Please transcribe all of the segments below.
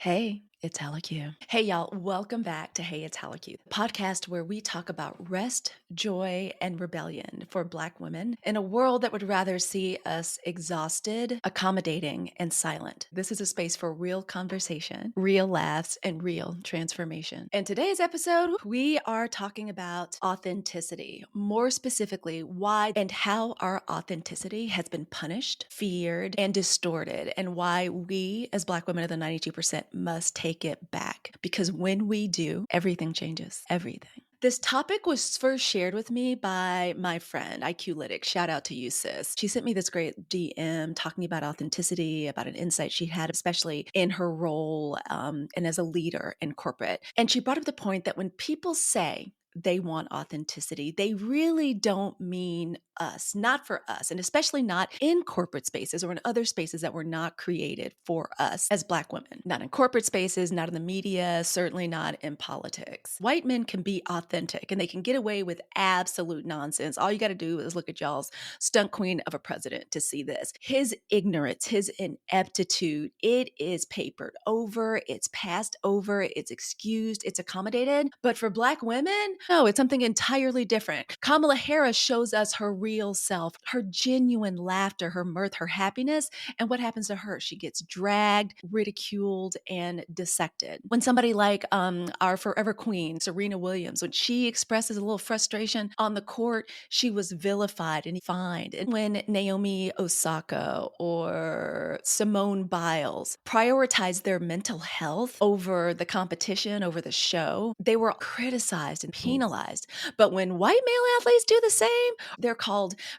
Hey, it's Halicue. Hey, y'all, welcome back to Hey, it's Halicue, the podcast where we talk about rest, joy, and rebellion for Black women in a world that would rather see us exhausted, accommodating, and silent. This is a space for real conversation, real laughs, and real transformation. In today's episode, we are talking about authenticity, more specifically, why and how our authenticity has been punished, feared, and distorted, and why we, as Black women of the 92%, must take it back. Because when we do, everything changes. Everything. This topic was first shared with me by my friend, IQ. Shout out to you, sis. She sent me this great DM talking about authenticity, about an insight she had, especially in her role and as a leader in corporate. And she brought up the point that when people say they want authenticity, they really don't mean us, not for us, and especially not in corporate spaces or in other spaces that were not created for us as Black women. Not in corporate spaces, not in the media, certainly not in politics. White men can be authentic and they can get away with absolute nonsense. All you got to do is look at y'all's stunt queen of a president to see this. His ignorance, his ineptitude, it is papered over, it's passed over, it's excused, it's accommodated. But for Black women, no, it's something entirely different. Kamala Harris shows us her real self, her genuine laughter, her mirth, her happiness. And what happens to her? She gets dragged, ridiculed, and dissected. When somebody like our forever queen, Serena Williams, when she expresses a little frustration on the court, she was vilified and fined. And when Naomi Osaka or Simone Biles prioritized their mental health over the competition, over the show, they were criticized and penalized. But when white male athletes do the same, they're called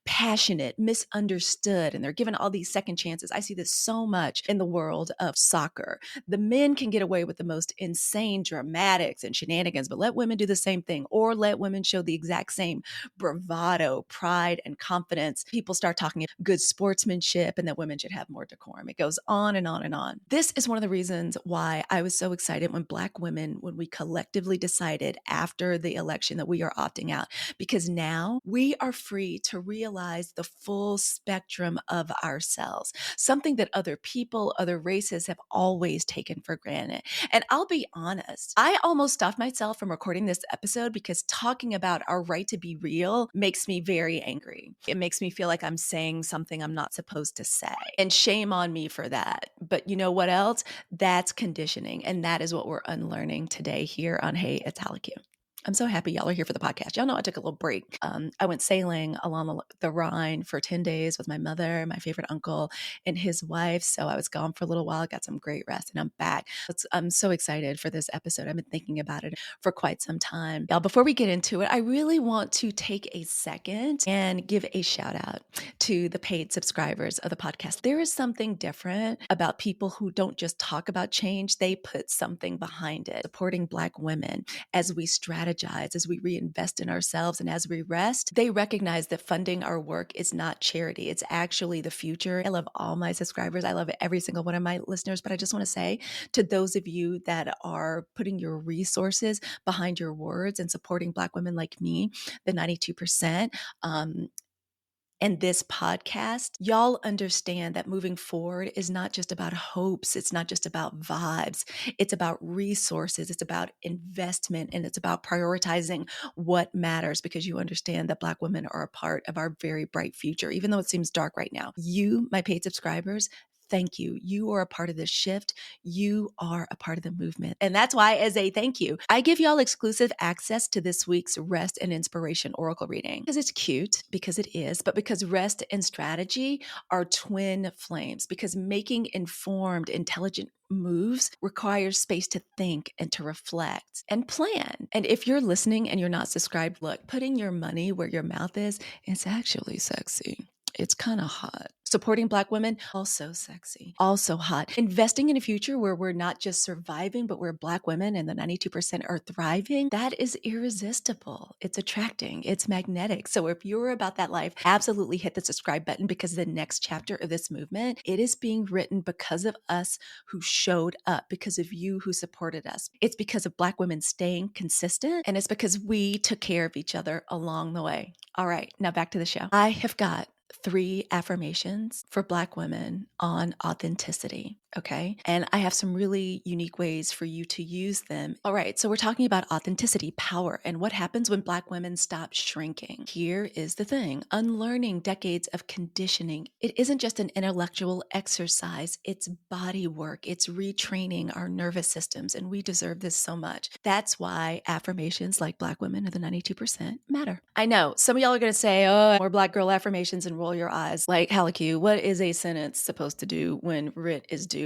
passionate, misunderstood, and they're given all these second chances. I see this so much in the world of soccer. The men can get away with the most insane dramatics and shenanigans, but let women do the same thing, or let women show the exact same bravado, pride, and confidence. People start talking good sportsmanship and that women should have more decorum. It goes on and on and on. This is one of the reasons why I was so excited when Black women, when we collectively decided after the election that we are opting out, because now we are free to realize the full spectrum of ourselves, something that other people, other races have always taken for granted. And I'll be honest, I almost stopped myself from recording this episode because talking about our right to be real makes me very angry. It makes me feel like I'm saying something I'm not supposed to say. And shame on me for that. But you know what else? That's conditioning. And that is what we're unlearning today here on Hey, it's Halicue. I'm so happy y'all are here for the podcast. Y'all know I took a little break. I went sailing along the Rhine for 10 days with my mother, my favorite uncle, and his wife. So I was gone for a little while, got some great rest, and I'm back. I'm so excited for this episode. I've been thinking about it for quite some time. Y'all, before we get into it, I really want to take a second and give a shout out to the paid subscribers of the podcast. There is something different about people who don't just talk about change, they put something behind it. Supporting Black women as we strategize, as we reinvest in ourselves, and as we rest, they recognize that funding our work is not charity. It's actually the future. I love all my subscribers. I love every single one of my listeners, but I just want to say to those of you that are putting your resources behind your words and supporting Black women like me, the 92%, and this podcast, y'all understand that moving forward is not just about hopes. It's not just about vibes. It's about resources. It's about investment, and it's about prioritizing what matters, because you understand that Black women are a part of our very bright future, even though it seems dark right now. You, my paid subscribers, thank you. You are a part of this shift. You are a part of the movement. And that's why, as a thank you, I give y'all exclusive access to this week's Rest and Inspiration Oracle reading. Because it's cute, because it is, but because rest and strategy are twin flames, because making informed, intelligent moves requires space to think and to reflect and plan. And if you're listening and you're not subscribed, look, putting your money where your mouth is actually sexy. It's kind of hot. Supporting Black women, also sexy, also hot. Investing in a future where we're not just surviving, but where Black women and the 92% are thriving, that is irresistible. It's attracting, it's magnetic. So if you're about that life, absolutely hit the subscribe button, because the next chapter of this movement, it is being written because of us who showed up, because of you who supported us. It's because of Black women staying consistent, and it's because we took care of each other along the way. All right, now back to the show. I have got 3 affirmations for Black women on authenticity. Okay. And I have some really unique ways for you to use them. All right. So we're talking about authenticity, power, and what happens when Black women stop shrinking. Here is the thing: unlearning decades of conditioning. It isn't just an intellectual exercise, it's body work, it's retraining our nervous systems. And we deserve this so much. That's why affirmations like Black women are the 92% matter. I know some of y'all are going to say, oh, more Black girl affirmations, and roll your eyes. Like, Halicue, what is a sentence supposed to do when writ is due?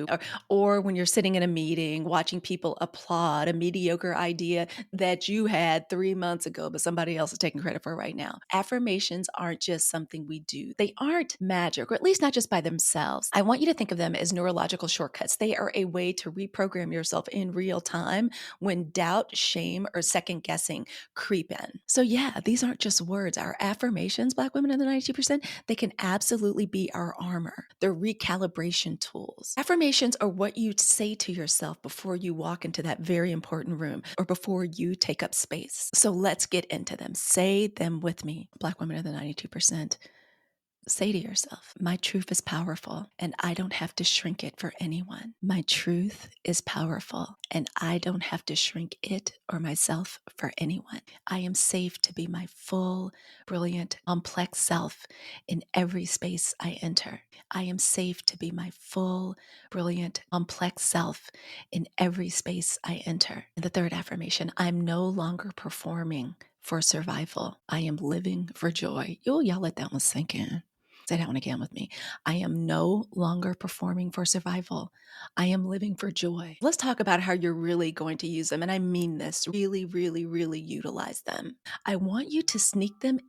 Or when you're sitting in a meeting watching people applaud a mediocre idea that you had 3 months ago, but somebody else is taking credit for right now. Affirmations aren't just something we do. They aren't magic, or at least not just by themselves. I want you to think of them as neurological shortcuts. They are a way to reprogram yourself in real time when doubt, shame, or second guessing creep in. So yeah, these aren't just words. Our affirmations, Black women in the 92%, they can absolutely be our armor. They're recalibration tools. Affirmations are what you say to yourself before you walk into that very important room or before you take up space. So let's get into them. Say them with me. Black women are the 92%. Say to yourself, my truth is powerful and I don't have to shrink it for anyone. My truth is powerful and I don't have to shrink it or myself for anyone. I am safe to be my full, brilliant, complex self in every space I enter. I am safe to be my full, brilliant, complex self in every space I enter. And the third affirmation: I'm no longer performing for survival. I am living for joy. Y'all let that one sink in. Say that one again with me. I am no longer performing for survival. I am living for joy. Let's talk about how you're really going to use them. And I mean this, really, really, really utilize them. I want you to sneak them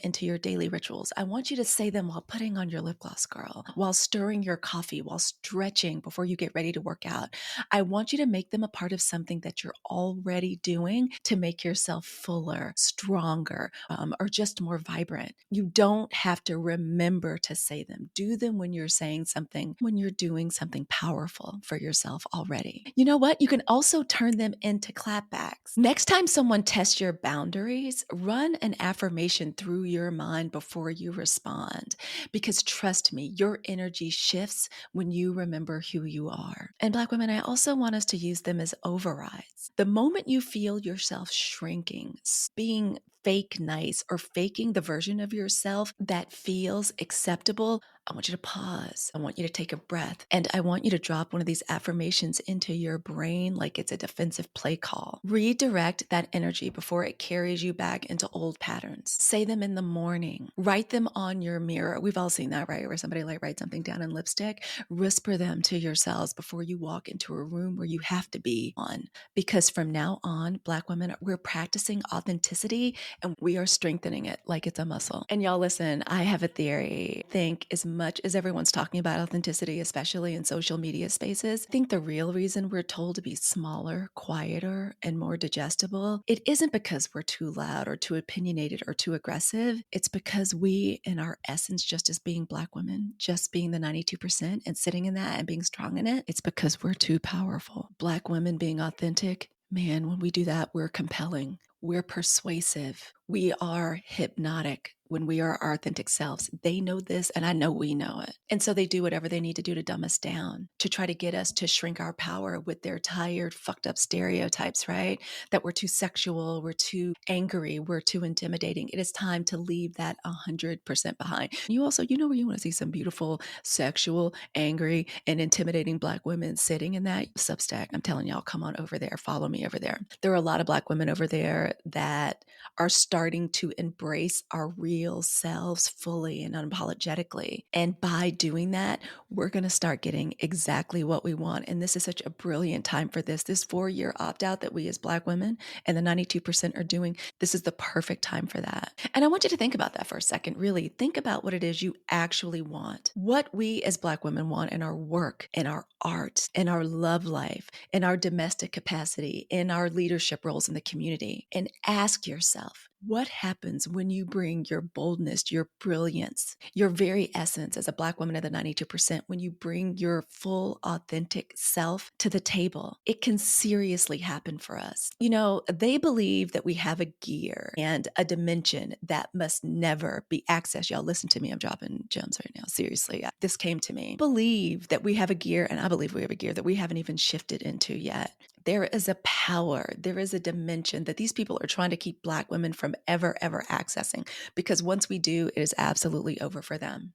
into your daily rituals. I want you to say them while putting on your lip gloss, girl, while stirring your coffee, while stretching before you get ready to work out. I want you to make them a part of something that you're already doing to make yourself fuller, stronger, or just more vibrant. You don't have to remember to say them. Do them when you're saying something, when you're doing something powerful for yourself already. You know what? You can also turn them into clapbacks. Next time someone tests your boundaries, run an affirmation through your mind before you respond. Because trust me, your energy shifts when you remember who you are. And Black women, I also want us to use them as overrides. The moment you feel yourself shrinking, being fake nice, or faking the version of yourself that feels acceptable, I want you to pause. I want you to take a breath. And I want you to drop one of these affirmations into your brain like it's a defensive play call. Redirect that energy before it carries you back into old patterns. Say them in the morning. Write them on your mirror. We've all seen that, right? Where somebody like writes something down in lipstick. Whisper them to yourselves before you walk into a room where you have to be on. Because from now on, Black women, we're practicing authenticity and we are strengthening it like it's a muscle. And y'all listen, I have a theory. I think as much as everyone's talking about authenticity, especially in social media spaces, I think the real reason we're told to be smaller, quieter, and more digestible, it isn't because we're too loud or too opinionated or too aggressive. It's because we, in our essence, just as being Black women, just being the 92% and sitting in that and being strong in it, it's because we're too powerful. Black women being authentic, man, when we do that, we're compelling. We're persuasive. We are hypnotic when we are our authentic selves. They know this, and I know we know it. And so they do whatever they need to do to dumb us down, to try to get us to shrink our power with their tired, fucked up stereotypes, right? That we're too sexual, we're too angry, we're too intimidating. It is time to leave that 100% behind. You also, you know where you want to see some beautiful, sexual, angry, and intimidating Black women sitting in that Substack. I'm telling y'all, come on over there. Follow me over there. There are a lot of Black women over there that are starting to embrace our real selves fully and unapologetically. And by doing that, we're going to start getting exactly what we want. And this is such a brilliant time for this. This 4-year opt-out that we as Black women and the 92% are doing, this is the perfect time for that. And I want you to think about that for a second. Really think about what it is you actually want. What we as Black women want in our work, in our art, in our love life, in our domestic capacity, in our leadership roles in the community. And ask yourself, What happens when you bring your boldness, your brilliance, your very essence as a Black woman of the 92%, when you bring your full, authentic self to the table? It can seriously happen for us. They believe that we have a gear and a dimension that must never be accessed. Y'all, listen to me. I'm dropping gems right now. Seriously, this came to me. Believe that we have a gear, and I believe we have a gear that we haven't even shifted into yet. There is a power, there is a dimension that these people are trying to keep Black women from ever accessing, because once we do, it is absolutely over for them.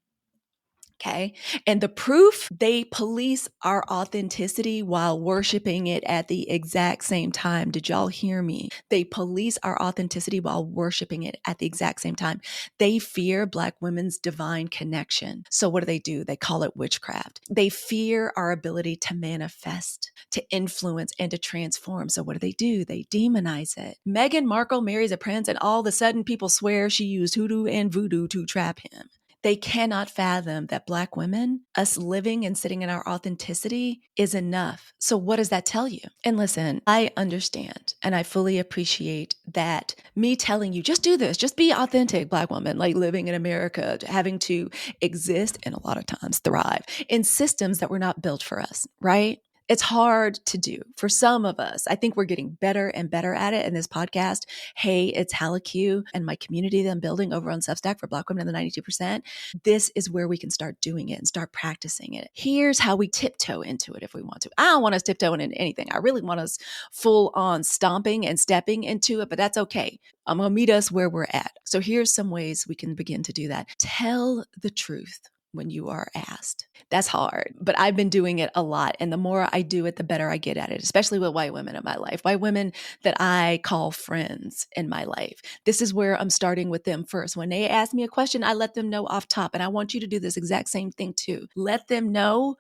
Okay. And the proof, they police our authenticity while worshiping it at the exact same time. Did y'all hear me? They police our authenticity while worshiping it at the exact same time. They fear Black women's divine connection. So what do? They call it witchcraft. They fear our ability to manifest, to influence, and to transform. So what do? They demonize it. Meghan Markle marries a prince, and all of a sudden people swear she used hoodoo and voodoo to trap him. They cannot fathom that Black women, us living and sitting in our authenticity, is enough. So what does that tell you? And listen, I understand and I fully appreciate that me telling you, just do this, just be authentic, Black woman, like living in America, having to exist and a lot of times thrive in systems that were not built for us, right? It's hard to do for some of us. I think we're getting better and better at it in this podcast. Hey, it's Halicue and my community that I'm building over on Substack for Black women in the 92%. This is where we can start doing it and start practicing it. Here's how we tiptoe into it if we want to. I don't want us tiptoeing into anything. I really want us full on stomping and stepping into it, but that's okay. I'm going to meet us where we're at. So here's some ways we can begin to do that. Tell the truth when you are asked. That's hard, but I've been doing it a lot. And the more I do it, the better I get at it, especially with white women in my life, white women that I call friends in my life. This is where I'm starting with them first. When they ask me a question, I let them know off top. And I want you to do this exact same thing too. Let them know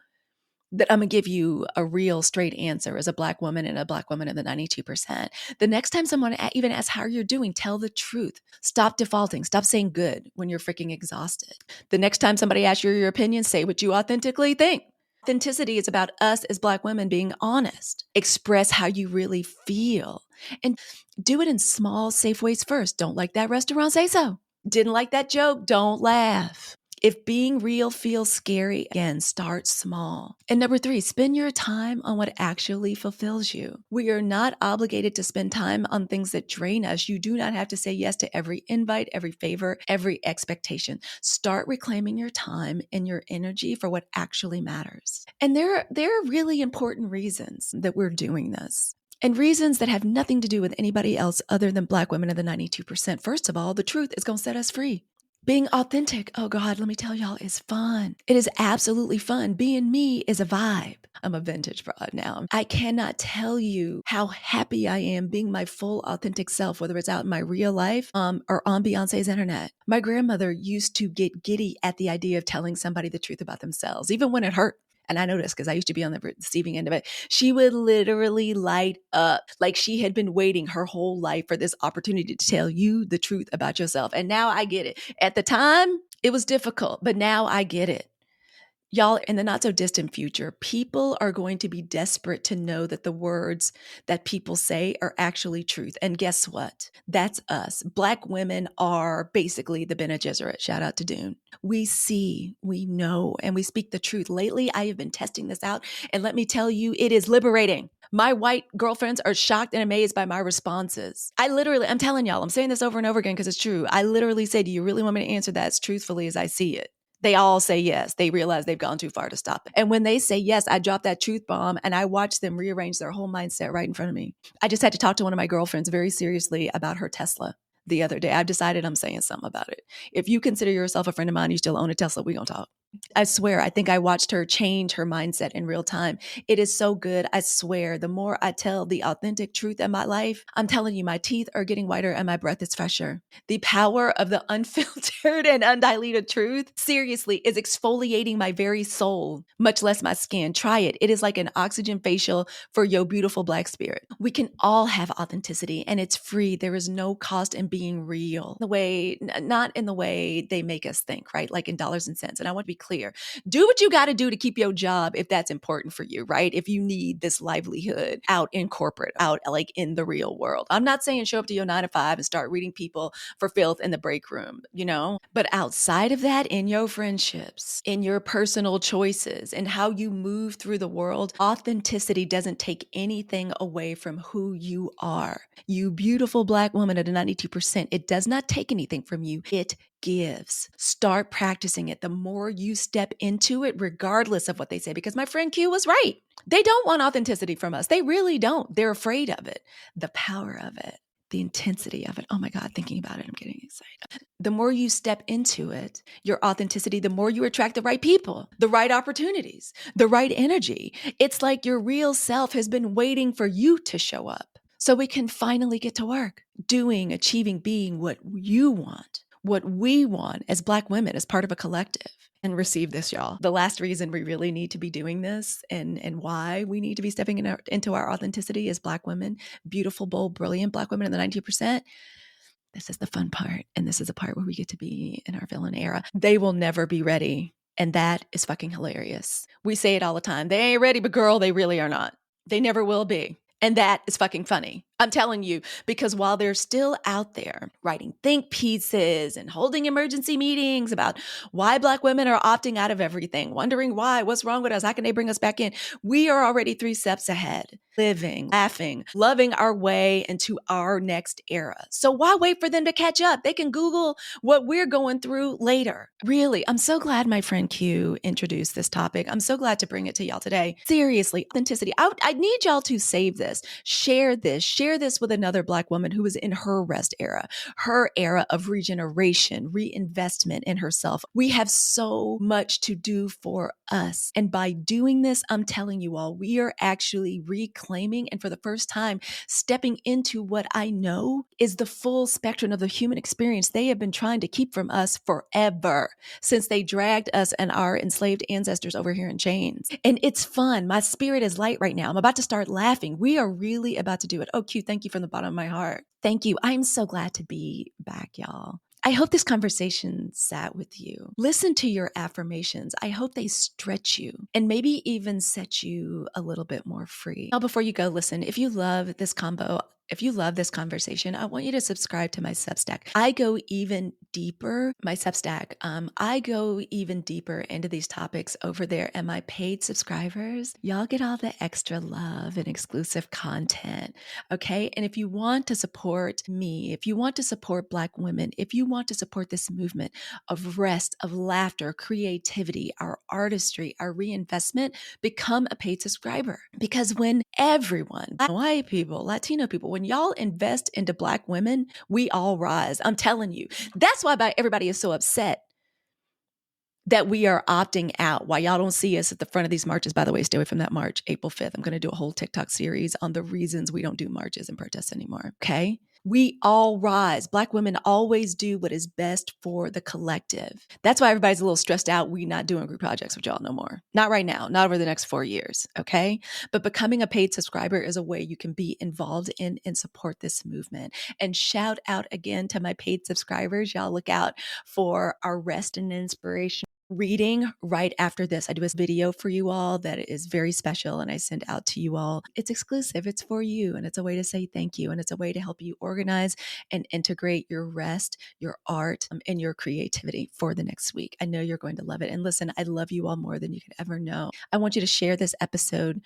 that I'm going to give you a real straight answer as a Black woman and a Black woman in the 92%. The next time someone even asks how you're doing, tell the truth. Stop defaulting. Stop saying good when you're freaking exhausted. The next time somebody asks you your opinion, say what you authentically think. Authenticity is about us as Black women being honest. Express how you really feel and do it in small, safe ways first. Don't like that restaurant? Say so. Didn't like that joke? Don't laugh. If being real feels scary, again, start small. And number 3, spend your time on what actually fulfills you. We are not obligated to spend time on things that drain us. You do not have to say yes to every invite, every favor, every expectation. Start reclaiming your time and your energy for what actually matters. And there are really important reasons that we're doing this. And reasons that have nothing to do with anybody else other than Black women of the 92%. First of all, the truth is going to set us free. Being authentic, oh God, let me tell y'all, is fun. It is absolutely fun. Being me is a vibe. I'm a vintage broad now. I cannot tell you how happy I am being my full authentic self, whether it's out in my real life or on Beyonce's internet. My grandmother used to get giddy at the idea of telling somebody the truth about themselves, even when it hurt. And I noticed because I used to be on the receiving end of it. She would literally light up like she had been waiting her whole life for this opportunity to tell you the truth about yourself. And now I get it. At the time, it was difficult, but now I get it. Y'all, in the not so distant future, people are going to be desperate to know that the words that people say are actually truth. And guess what? That's us. Black women are basically the Bene Gesserit. Shout out to Dune. We see, we know, and we speak the truth. Lately, I have been testing this out. And let me tell you, it is liberating. My white girlfriends are shocked and amazed by my responses. I'm telling y'all, I'm saying this over and over again because it's true. I literally say, do you really want me to answer that as truthfully as I see it? They all say yes. They realize they've gone too far to stop it. And when they say yes, I drop that truth bomb and I watch them rearrange their whole mindset right in front of me. I just had to talk to one of my girlfriends very seriously about her Tesla the other day. I've decided I'm saying something about it. If you consider yourself a friend of mine, you still own a Tesla, we gonna talk. I swear, I think I watched her change her mindset in real time. It is so good. I swear, the more I tell the authentic truth in my life, I'm telling you, my teeth are getting whiter and my breath is fresher. The power of the unfiltered and undiluted truth, seriously, is exfoliating my very soul, much less my skin. Try it. It is like an oxygen facial for your beautiful Black spirit. We can all have authenticity and it's free. There is no cost in being real. Not in the way they make us think, right? Like in dollars and cents. And I want to be clear. Do what you got to do to keep your job if that's important for you, right? If you need this livelihood out in corporate, out like in the real world. I'm not saying show up to your 9 to 5 and start reading people for filth in the break room, but outside of that, in your friendships, in your personal choices, and how you move through the world, authenticity doesn't take anything away from who you are. You beautiful Black woman at a 92%, it does not take anything from you. It gives. Start practicing it. The more you step into it, regardless of what they say, because my friend Q was right. They don't want authenticity from us. They really don't. They're afraid of it. The power of it, the intensity of it. Oh my God, thinking about it, I'm getting excited. The more you step into it, your authenticity, the more you attract the right people, the right opportunities, the right energy. It's like your real self has been waiting for you to show up so we can finally get to work, doing, achieving, being what you want, what we want as Black women, as part of a collective. And receive this, y'all. The last reason we really need to be doing this and why we need to be stepping into our authenticity as Black women, beautiful, bold, brilliant Black women in the 90%. This is the fun part. And this is a part where we get to be in our villain era. They will never be ready. And that is fucking hilarious. We say it all the time. They ain't ready, but girl, they really are not. They never will be. And that is fucking funny. I'm telling you, because while they're still out there writing think pieces and holding emergency meetings about why Black women are opting out of everything, wondering why, what's wrong with us, how can they bring us back in? We are already 3 steps ahead, living, laughing, loving our way into our next era. So why wait for them to catch up? They can Google what we're going through later. Really, I'm so glad my friend Q introduced this topic. I'm so glad to bring it to y'all today. Seriously, authenticity. I need y'all to save this, share this with another Black woman who is in her rest era, her era of regeneration, reinvestment in herself. We have so much to do for us. And by doing this, I'm telling you all, we are actually reclaiming and for the first time, stepping into what I know is the full spectrum of the human experience they have been trying to keep from us forever, since they dragged us and our enslaved ancestors over here in chains. And it's fun. My spirit is light right now. I'm about to start laughing. We are really about to do it. Oh, Q, thank you from the bottom of my heart. Thank you. I'm so glad to be back, y'all. I hope this conversation sat with you. Listen to your affirmations. I hope they stretch you and maybe even set you a little bit more free. Now, before you go, listen, if you love this conversation, I want you to subscribe to my Substack. I go even deeper, I go even deeper into these topics over there. And my paid subscribers, y'all get all the extra love and exclusive content. Okay. And if you want to support me, if you want to support Black women, if you want to support this movement of rest, of laughter, creativity, our artistry, our reinvestment, become a paid subscriber. Because when everyone, white people, Latino people, when y'all invest into Black women, we all rise. I'm telling you. That's why everybody is so upset that we are opting out. Why y'all don't see us at the front of these marches. By the way, stay away from that march, April 5th. I'm going to do a whole TikTok series on the reasons we don't do marches and protests anymore. Okay? We all rise. Black women always do what is best for the collective. That's why everybody's a little stressed out. We're not doing group projects with y'all no more. Not right now, not over the next 4 years, okay? But becoming a paid subscriber is a way you can be involved in and support this movement. And shout out again to my paid subscribers. Y'all look out for our rest and inspiration reading right after this. I do a video for you all that is very special and I send out to you all. It's exclusive. It's for you. And it's a way to say thank you. And it's a way to help you organize and integrate your rest, your art, and your creativity for the next week. I know you're going to love it. And listen, I love you all more than you could ever know. I want you to share this episode.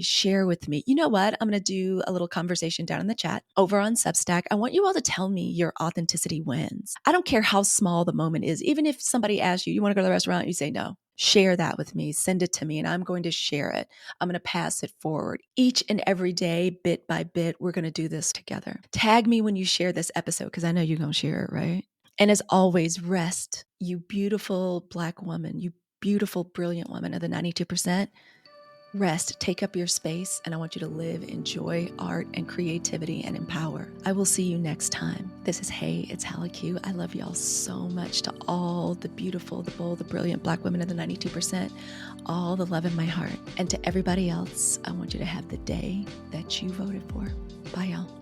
Share with me. You know what? I'm going to do a little conversation down in the chat over on Substack. I want you all to tell me your authenticity wins. I don't care how small the moment is. Even if somebody asks you want to go to the restaurant? You say no. Share that with me. Send it to me and I'm going to share it. I'm going to pass it forward. Each and every day, bit by bit, we're going to do this together. Tag me when you share this episode because I know you're going to share it, right? And as always, rest, you beautiful Black woman, you beautiful, brilliant woman of the 92%. Rest, take up your space, and I want you to live in joy, art, and creativity and empower. I will see you next time. This is Hey, it's Halicue. I love y'all so much. To all the beautiful, the bold, the brilliant Black women of the 92%, all the love in my heart. And to everybody else, I want you to have the day that you voted for. Bye, y'all.